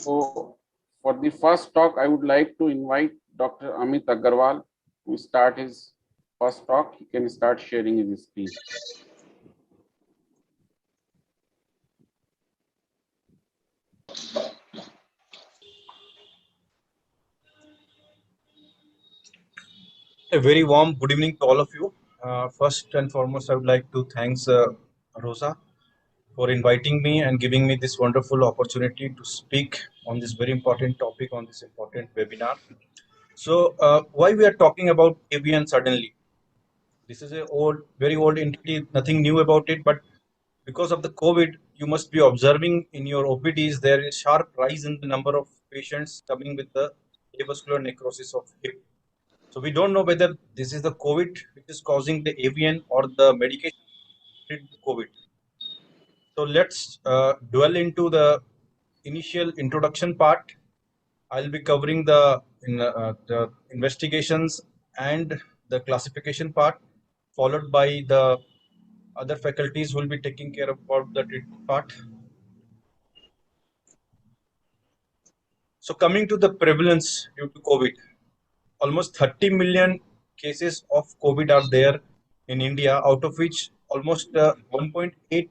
So for the first talk, I would like to invite Dr. Amit Agarwal to start his first talk. He can start sharing his screen. A very warm good evening to all of you. First and foremost, I would like to thanks Rosa for inviting me and giving me this wonderful opportunity to speak on this very important topic on this important webinar. So, why we are talking about avian suddenly? This is a old, very old entity. Nothing new about it, but because of the COVID, you must be observing in your OPDs there is sharp rise in the number of patients coming with the avascular necrosis of hip. So we don't know whether this is the COVID which is causing the avian or the medication to treat the COVID. So let's dwell into the initial introduction part. I'll be covering the investigations and the classification part, followed by the other faculties who will be taking care about the treatment part. So coming to the prevalence due to COVID, almost 30 million cases of COVID are there in India, out of which almost 1.8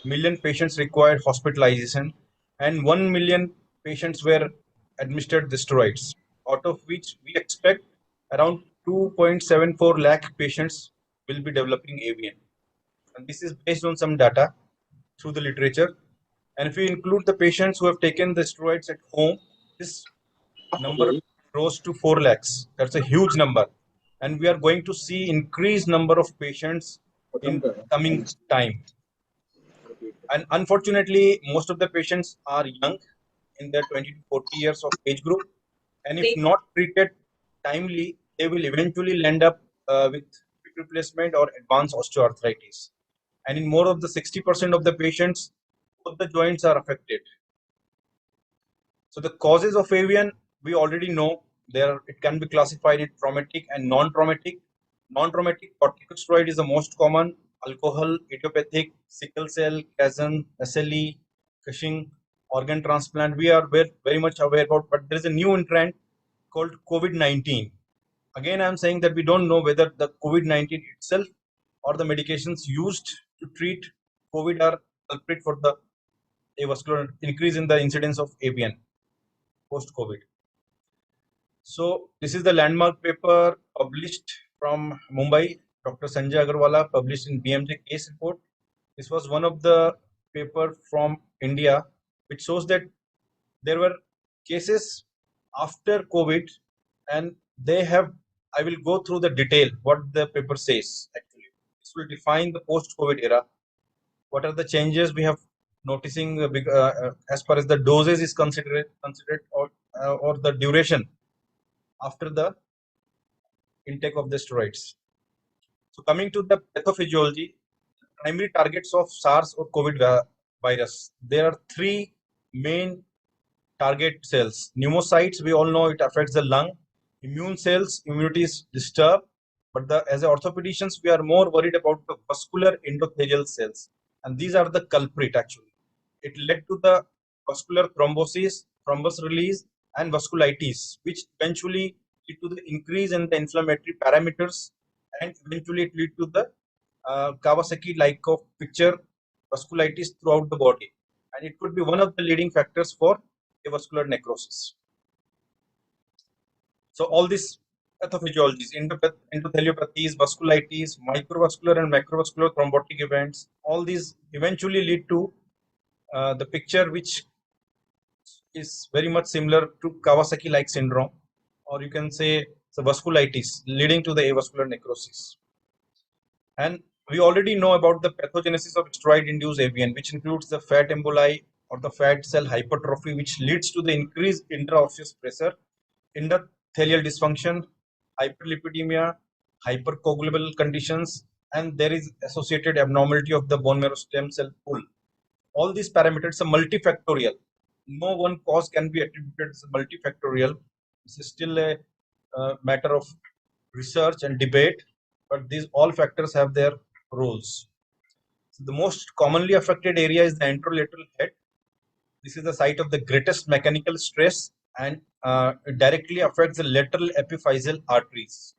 million patients required hospitalization and 1 million patients were administered the steroids, out of which we expect around 2.74 lakh patients will be developing avian. And this is based on some data through the literature. And if we include the patients who have taken the steroids at home, this number rose to 4 lakhs. That's a huge number. And we are going to see increased number of patients in coming time. And unfortunately, most of the patients are young in their 20 to 40 years of age group. And if not treated timely, they will eventually end up with hip replacement or advanced osteoarthritis. And in more of the 60% of the patients, both the joints are affected. So the causes of avian we already know. There it can be classified in traumatic and non-traumatic. Non-traumatic corticosteroid is the most common. Alcohol, idiopathic, sickle cell, Kazan, SLE, Cushing, organ transplant. We are very much aware about, but there is a new entrant called COVID-19. Again, I am saying that we don't know whether the COVID-19 itself or the medications used to treat COVID are culprit for the avascular increase in the incidence of avian post-COVID. So this is the landmark paper published from Mumbai. Dr. Sanjay Agarwala published in BMJ case report. This was one of the paper from India which shows that there were cases after COVID, and they have. I will go through the detail what the paper says. Actually, this will define the post-COVID era. What are the changes we have noticing as far as the doses is considered or the duration after the intake of the steroids. So coming to the pathophysiology, primary targets of SARS or COVID virus, there are three main target cells. Pneumocytes, we all know it affects the lung. Immune cells, immunity is disturbed. But as orthopedicians, we are more worried about the vascular endothelial cells. And these are the culprit actually. It led to the vascular thrombosis, thrombus release, and vasculitis, which eventually lead to the increase in the inflammatory parameters, and eventually it lead to the Kawasaki-like of picture vasculitis throughout the body, and it could be one of the leading factors for avascular necrosis. So all these pathophysiologies, endotheliopathies, vasculitis, microvascular and macrovascular thrombotic events, all these eventually lead to the picture which is very much similar to Kawasaki-like syndrome, or you can say the vasculitis leading to the avascular necrosis. And we already know about the pathogenesis of steroid-induced avian, which includes the fat emboli or the fat cell hypertrophy, which leads to the increased intraosseous pressure, endothelial dysfunction, hyperlipidemia, hypercoagulable conditions, and there is associated abnormality of the bone marrow stem cell pool. All these parameters are multifactorial. No one cause can be attributed as multifactorial. This is still a matter of research and debate, but these all factors have their roles. So the most commonly affected area is the anterolateral head. This is the site of the greatest mechanical stress, and it directly affects the lateral epiphyseal arteries.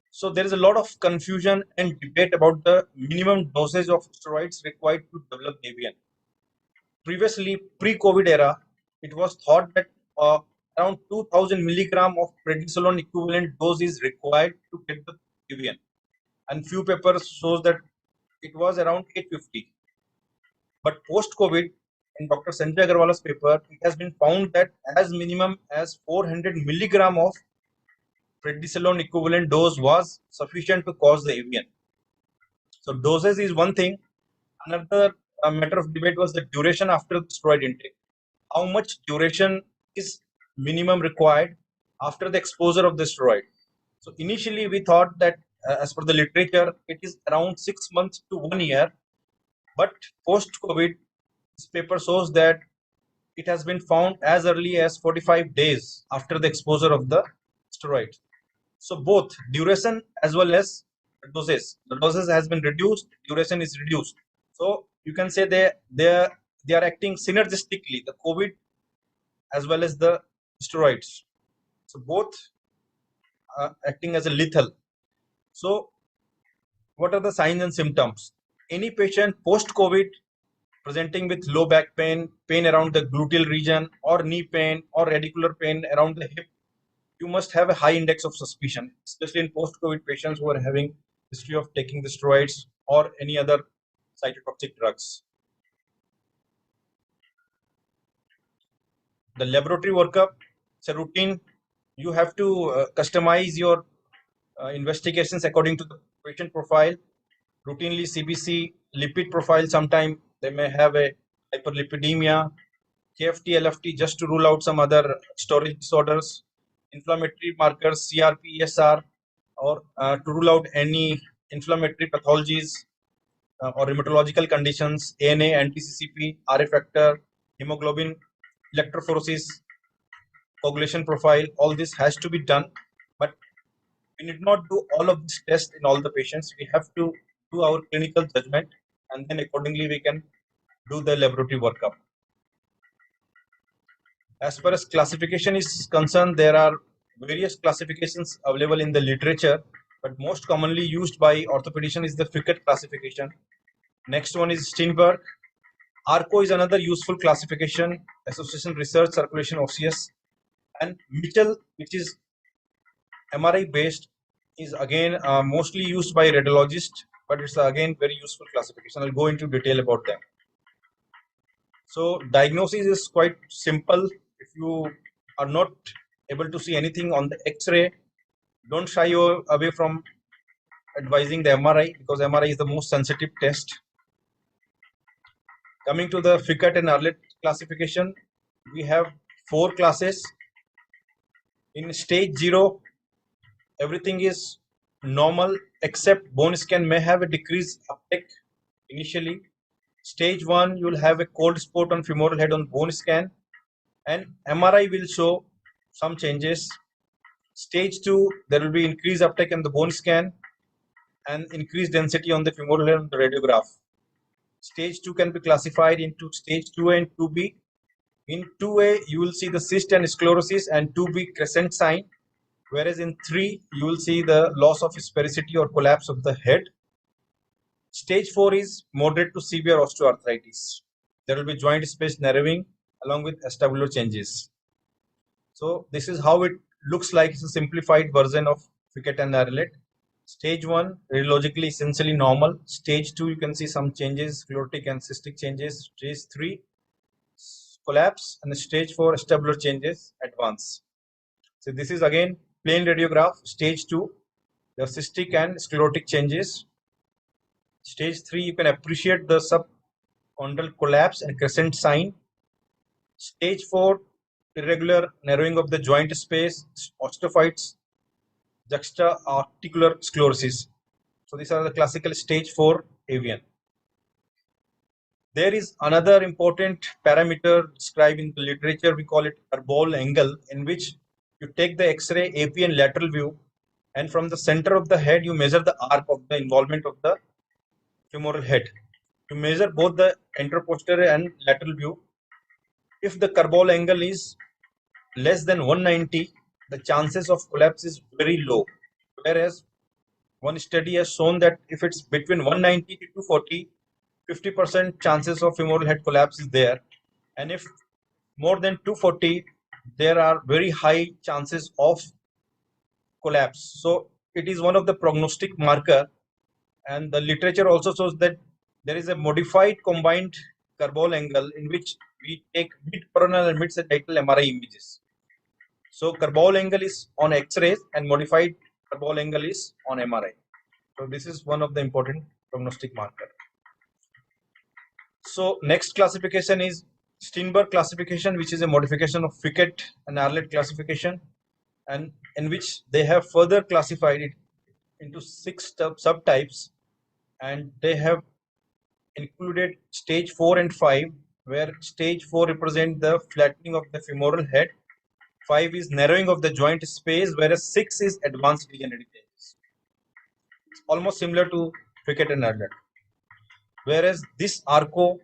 So there is a lot of confusion and debate about the minimum dosage of steroids required to develop AVN. Previously, pre-COVID era, it was thought that around 2000 milligram of prednisolone equivalent dose is required to get the AVN, and few papers shows that it was around 850. But post-COVID, in Dr. Sanjay Agarwal's paper, it has been found that as minimum as 400 milligram of prednisolone equivalent dose was sufficient to cause the AVN. So doses is one thing. Another matter of debate was the duration after the steroid intake. How much duration is minimum required after the exposure of the steroid? So initially we thought that as per the literature, it is around 6 months to 1 year. But post-COVID, this paper shows that it has been found as early as 45 days after the exposure of the steroid. So both duration as well as doses. The doses has been reduced, duration is reduced. So you can say they are acting synergistically, the COVID as well as the steroids. So both are acting as a lethal. So what are the signs and symptoms? Any patient post-COVID presenting with low back pain, pain around the gluteal region, or knee pain, or radicular pain around the hip, you must have a high index of suspicion, especially in post-COVID patients who are having history of taking the steroids or any other cytotoxic drugs. The laboratory workup, it's a routine. You have to customize your investigations according to the patient profile. Routinely CBC, lipid profile, sometime they may have a hyperlipidemia, KFT, LFT, just to rule out some other storage disorders, inflammatory markers, CRP, ESR, or to rule out any inflammatory pathologies or rheumatological conditions, ANA, anti-CCP, RA factor, hemoglobin, electrophoresis, coagulation profile, all this has to be done. But we need not do all of this test in all the patients. We have to do our clinical judgment, and then accordingly we can do the laboratory workup. As far as classification is concerned, there are various classifications available in the literature, but most commonly used by orthopedicians is the Fickett classification. Next one is Steinberg. ARCO is another useful classification, Association Research Circulation OCS, and Mitchell, which is MRI based, is again mostly used by radiologists, but it's again very useful classification. I'll go into detail about them. So diagnosis is quite simple. If you are not able to see anything on the X-ray, don't shy away from advising the MRI, because MRI is the most sensitive test. Coming to the Fickett and Arlett classification, we have 4 classes. In stage 0, everything is normal except bone scan may have a decreased uptake initially. Stage 1, you will have a cold spot on femoral head on bone scan, and MRI will show some changes. Stage 2, there will be increased uptake on the bone scan and increased density on the femoral head on the radiograph. Stage 2 can be classified into stage 2A and 2B. In 2A, you will see the cyst and sclerosis and 2B crescent sign, whereas in 3, you will see the loss of sphericity or collapse of the head. Stage 4 is moderate to severe osteoarthritis. There will be joint space narrowing along with acetabular changes. So this is how it looks like. It's a simplified version of Fickett and Arlett. Stage 1, radiologically essentially normal. Stage 2, you can see some changes, sclerotic and cystic changes. Stage 3, collapse, and stage 4, acetabular changes, advance. So this is again plain radiograph. Stage 2, the cystic and sclerotic changes. Stage 3, you can appreciate the subchondral collapse and crescent sign. Stage 4, irregular narrowing of the joint space, osteophytes, juxta-articular sclerosis. So these are the classical stage 4 AVN. There is another important parameter described in the literature. We call it Erbol angle, in which you take the X-ray AP and lateral view, and from the center of the head you measure the arc of the involvement of the femoral head. to measure both the anteroposterior and lateral view. If the Karbol angle is less than 190, the chances of collapse is very low. Whereas one study has shown that if it's between 190 to 240, 50% chances of femoral head collapse is there. And if more than 240, there are very high chances of collapse. So it is one of the prognostic marker, and the literature also shows that there is a modified combined Karbol angle in which we take mid-coronal and mid-sagittal MRI images. So Karbol angle is on X-rays and modified Karbol angle is on MRI. So this is one of the important prognostic marker. So next classification is Steenberg classification, which is a modification of Fickett and Arlett classification, and in which they have further classified it into 6 subtypes, and they have included stage 4 and 5, where stage 4 represent the flattening of the femoral head, 5 is narrowing of the joint space, whereas 6 is advanced degenerative changes. It's almost similar to Fickett and Arlett. Whereas this ARCO,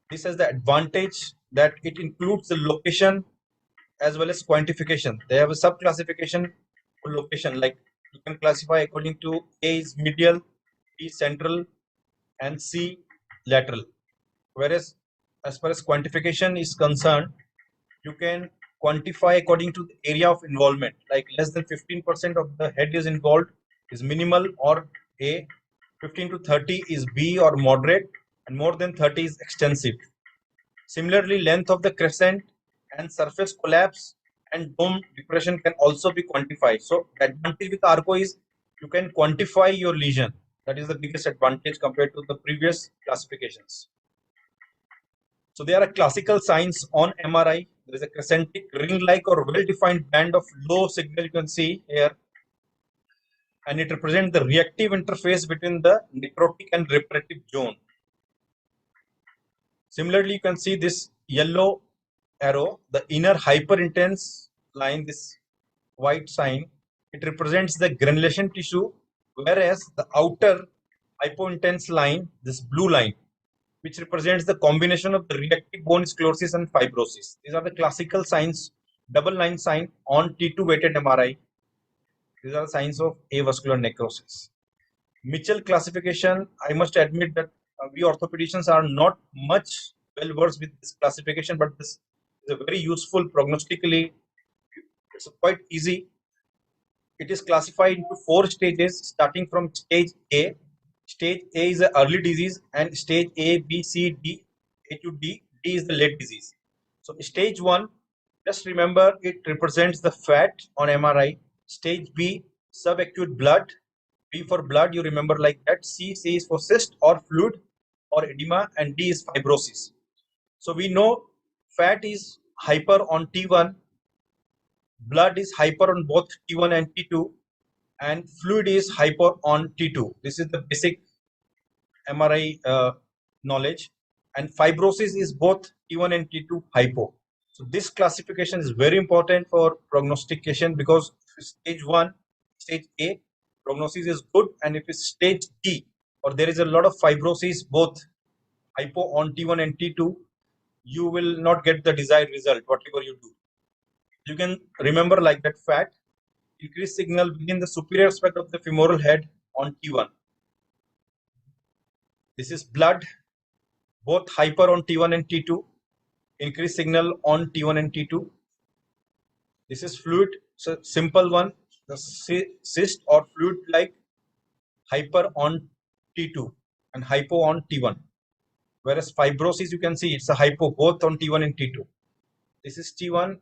this has the advantage that it includes the location as well as quantification. They have a sub-classification for location, like you can classify according to A is medial, B central, and C lateral. Whereas as far as quantification is concerned, you can quantify according to the area of involvement, like less than 15% of the head is involved is minimal or A, 15 to 30 is B or moderate, and more than 30 is extensive. Similarly, length of the crescent and surface collapse and dome depression can also be quantified. So the advantage with ARCO is you can quantify your lesion. That is the biggest advantage compared to the previous classifications. So there are classical signs on MRI. There is a crescentic ring-like or well-defined band of low signal you can see here, and it represents the reactive interface between the necrotic and reparative zone. Similarly, you can see this yellow arrow, the inner hyperintense line, this white sign, it represents the granulation tissue, whereas the outer hypointense line, this blue line, which represents the combination of the reactive bone sclerosis and fibrosis. These are the classical signs, double line sign on T2 weighted MRI. These are the signs of avascular necrosis. Mitchell classification, I must admit that we orthopedicians are not much well versed with this classification, but this is a very useful prognostically. It's quite easy. It is classified into 4 stages, starting from stage A. Stage A is the early disease, and stage A, B, C, D, A to D, D is the late disease. So stage 1, just remember it represents the fat on MRI. Stage B, subacute blood. B for blood, you remember like that. C is for cyst or fluid or edema, and D is fibrosis. So we know fat is hyper on T1, blood is hyper on both T1 and T2, and fluid is hyper on T2. This is the basic MRI knowledge, and fibrosis is both T1 and T2 hypo. So this classification is very important for prognostication, because stage 1, stage A, prognosis is good, and if it's stage D or there is a lot of fibrosis, both hypo on T1 and T2, you will not get the desired result whatever you do. You can remember like that fat, increased signal within the superior aspect of the femoral head on T1. This is blood, both hyper on T1 and T2, increased signal on T1 and T2. This is fluid, so simple one, the cyst or fluid like hyper on T2 and hypo on T1. Whereas fibrosis, you can see it's a hypo both on T1 and T2. This is T1,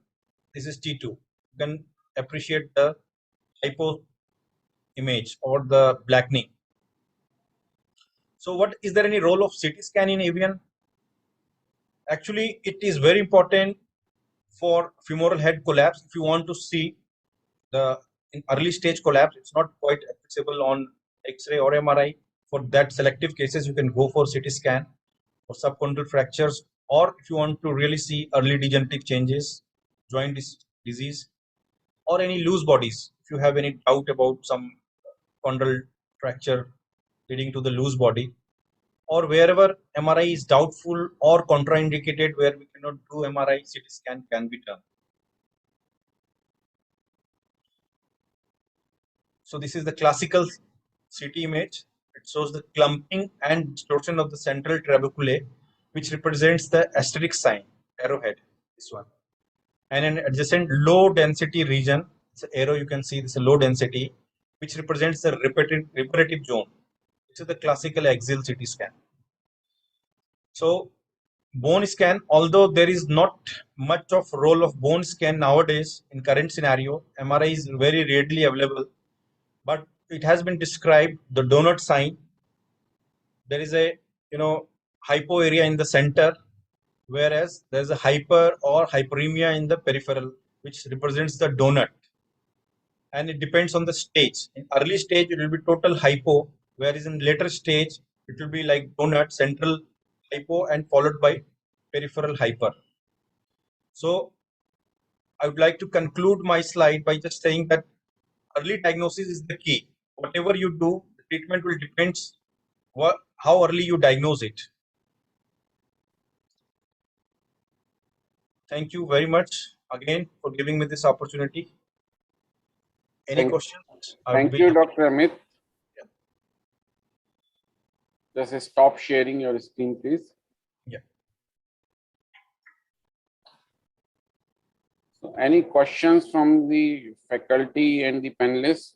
this is T2. You can appreciate the hypo image or the blackening. So what is there any role of CT scan in avian? Actually, it is very important for femoral head collapse. If you want to see the in early stage collapse, it's not quite accessible on X-ray or MRI. For that selective cases, you can go for CT scan for subchondral fractures, or if you want to really see early degenerative changes, joint disease, or any loose bodies. If you have any doubt about some chondral fracture leading to the loose body, or wherever MRI is doubtful or contraindicated, where we cannot do MRI, CT scan can be done. So this is the classical CT image. It shows the clumping and distortion of the central trabeculae, which represents the asterisk sign, arrowhead, this one. And an adjacent low density region, it's an arrow, you can see this is a low density, which represents the reparative zone. This is the classical axial CT scan. So bone scan, although there is not much of role of bone scan nowadays in current scenario, MRI is very readily available, but it has been described the donut sign. There is a hypo area in the center, whereas there is a hyper or hyperemia in the peripheral, which represents the donut. And it depends on the stage. In early stage, it will be total hypo, whereas in later stage, it will be like donut, central hypo, and followed by peripheral hyper. So I would like to conclude my slide by just saying that early diagnosis is the key. Whatever you do, the treatment will depend how early you diagnose it. Thank you very much again for giving me this opportunity. Any questions? Thank you, Dr. Amit. Just stop sharing your screen, please. Yeah. So any questions from the faculty and the panelists?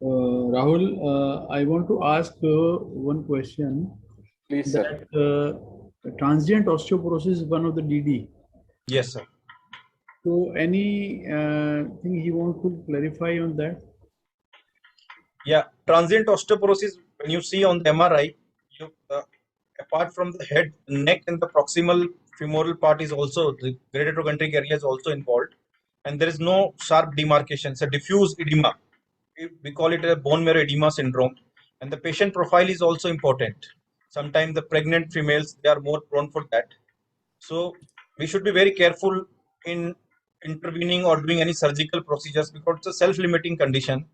Rahul, I want to ask one question. Please, sir. That transient osteoporosis is one of the DD. Yes, sir. So any thing you want to clarify on that? Yeah, transient osteoporosis, when you see on the MRI, apart from the head, neck, and the proximal femoral part is also, the greater trochanteric area is also involved, and there is no sharp demarcation. It's a diffuse edema. We call it a bone marrow edema syndrome, and the patient profile is also important. Sometimes the pregnant females, they are more prone for that. So we should be very careful in intervening or doing any surgical procedures, because it's a self-limiting condition.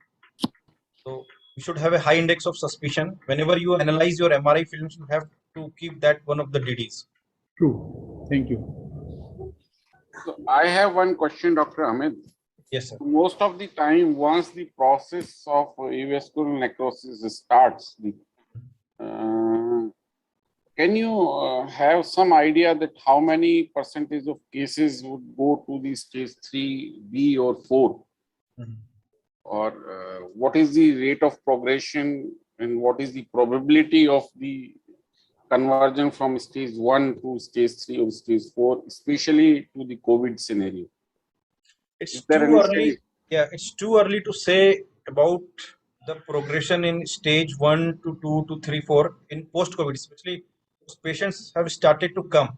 So you should have a high index of suspicion. Whenever you analyze your MRI films, you have to keep that one of the DDs. True. Thank you. So I have one question, Dr. Amit. Yes, sir. Most of the time, once the process of avascular necrosis starts, can you have some idea that how many percentage of cases would go to the stage 3B or 4? Mhm. Or what is the rate of progression and what is the probability of the conversion from stage 1 to stage 3 or stage 4, especially to the COVID scenario? It's Is there too any early. study? Yeah, it's too early to say about the progression in stage 1 to 2 to 3, 4 in post-COVID, especially those patients have started to come.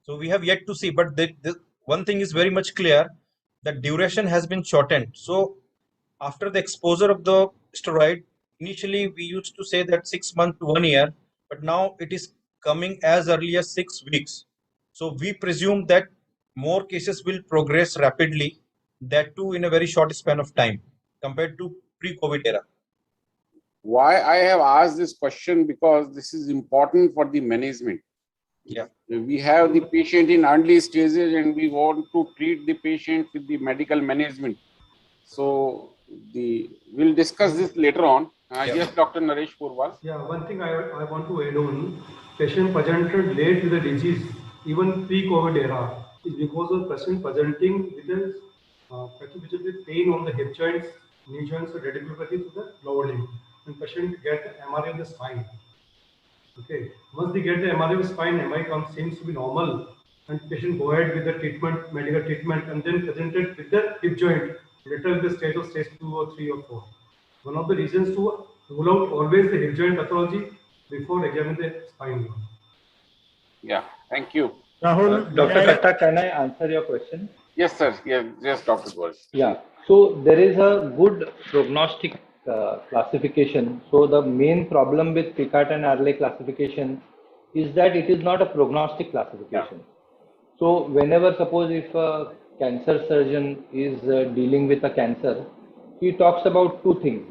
So we have yet to see, but the one thing is very much clear, that duration has been shortened. So after the exposure of the steroid, initially we used to say that 6 months to 1 year, but now it is coming as early as 6 weeks. So we presume that more cases will progress rapidly, that too in a very short span of time compared to pre-COVID era. Why I have asked this question, because this is important for the management. Yeah. We have the patient in early stages and we want to treat the patient with the medical management. So we'll discuss this later on. Yes, Dr. Naresh Purwal. Yeah, one thing I want to add on, patient presented late with the disease, even pre-COVID era, is because of patient presenting with a pathophysiological pain on the hip joints, knee joints, or radiculopathy to the lower limb. And patient get MRI of the spine. Okay, once they get the MRI of spine, MRI seems to be normal, and patient go ahead with the treatment, medical treatment, and then presented with the hip joint, later with the stage of stage 2 or 3 or 4. One of the reasons to rule out always the hip joint pathology before examining the spine. Yeah, thank you. Rahul, Dr. Katta, can I answer your question? Yes, sir. Yes, Dr. Purwal. Yeah. So there is a good prognostic classification. So the main problem with Picat and Arley classification is that it is not a prognostic classification. So whenever, suppose if a cancer surgeon is dealing with a cancer, he talks about two things.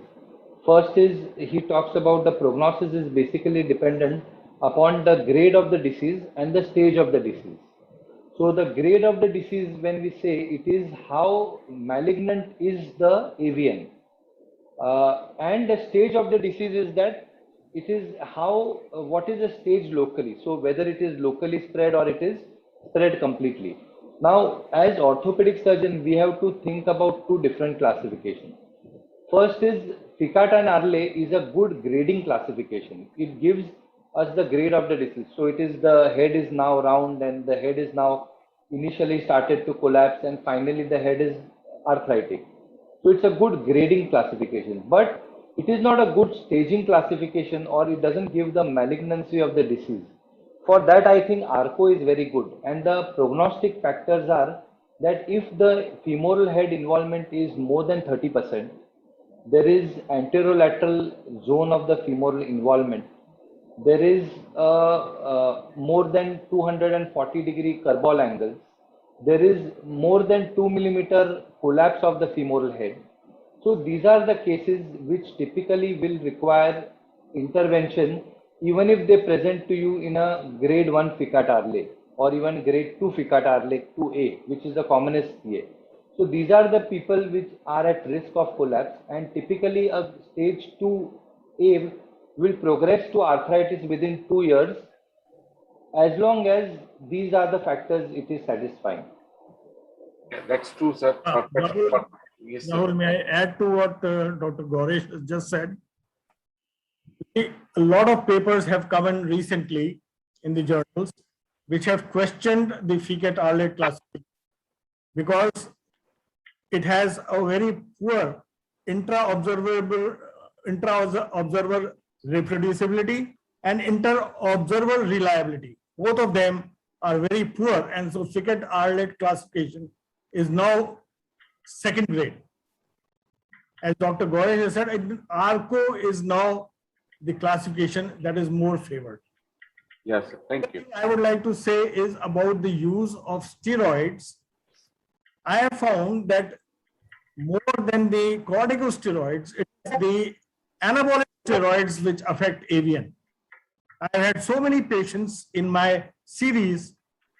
First is he talks about the prognosis is basically dependent upon the grade of the disease and the stage of the disease. So the grade of the disease, when we say, it is how malignant is the AVN. And the stage of the disease is that it is how, what is the stage locally. So whether it is locally spread or it is spread completely. Now, as orthopedic surgeon, we have to think about two different classifications. First is Ficata and Arle is a good grading classification. It gives us the grade of the disease. So it is the head is now round and the head is now initially started to collapse and finally the head is arthritic. So it's a good grading classification, but it is not a good staging classification, or it doesn't give the malignancy of the disease. For that, I think ARCO is very good. And the prognostic factors are that if the femoral head involvement is more than 30%, there is anterolateral zone of the femoral involvement. There is more than 240-degree curval angle. There is more than 2 millimeter collapse of the femoral head. So these are the cases which typically will require intervention, even if they present to you in a grade 1 Ficata Arle or even grade 2 Ficata Arle 2A, which is the commonest CA. So these are the people which are at risk of collapse, and typically a stage 2A will progress to arthritis within 2 years, as long as these are the factors it is satisfying. Yeah, that's true, sir. Rahul, Yes, sir. Rahul, may I add to what Dr. Goresh just said? A lot of papers have come in recently in the journals which have questioned the Ficata-Arle classification because it has a very poor intra-observer reproducibility and inter-observer reliability. Both of them are very poor, and so Ficata-Arle classification is now second grade. As Dr. Goresh has said, ARCO is now the classification that is more favored. Yes, sir. Thank you. I would like to say is about the use of steroids. I have found that more than the corticosteroids, it is the anabolic steroids which affect AVN. I have had so many patients in my series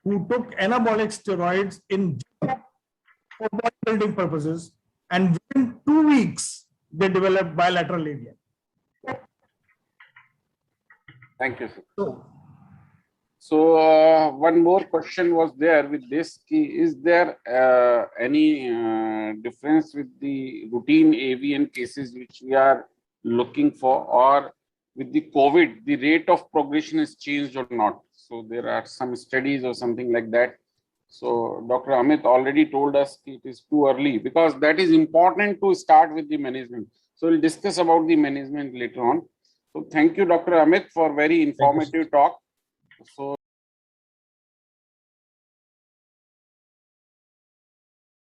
who took anabolic steroids in for bodybuilding purposes, and within 2 weeks they developed bilateral AVN. Thank you, sir. So one more question was there with this. Is there any difference with the routine AVN cases which we are looking for, or with the COVID, the rate of progression is changed or not? So there are some studies or something like that. So Dr. Amit already told us it is too early, because that is important to start with the management. So we'll discuss about the management later on. So thank you, Dr. Amit, for very informative talk. So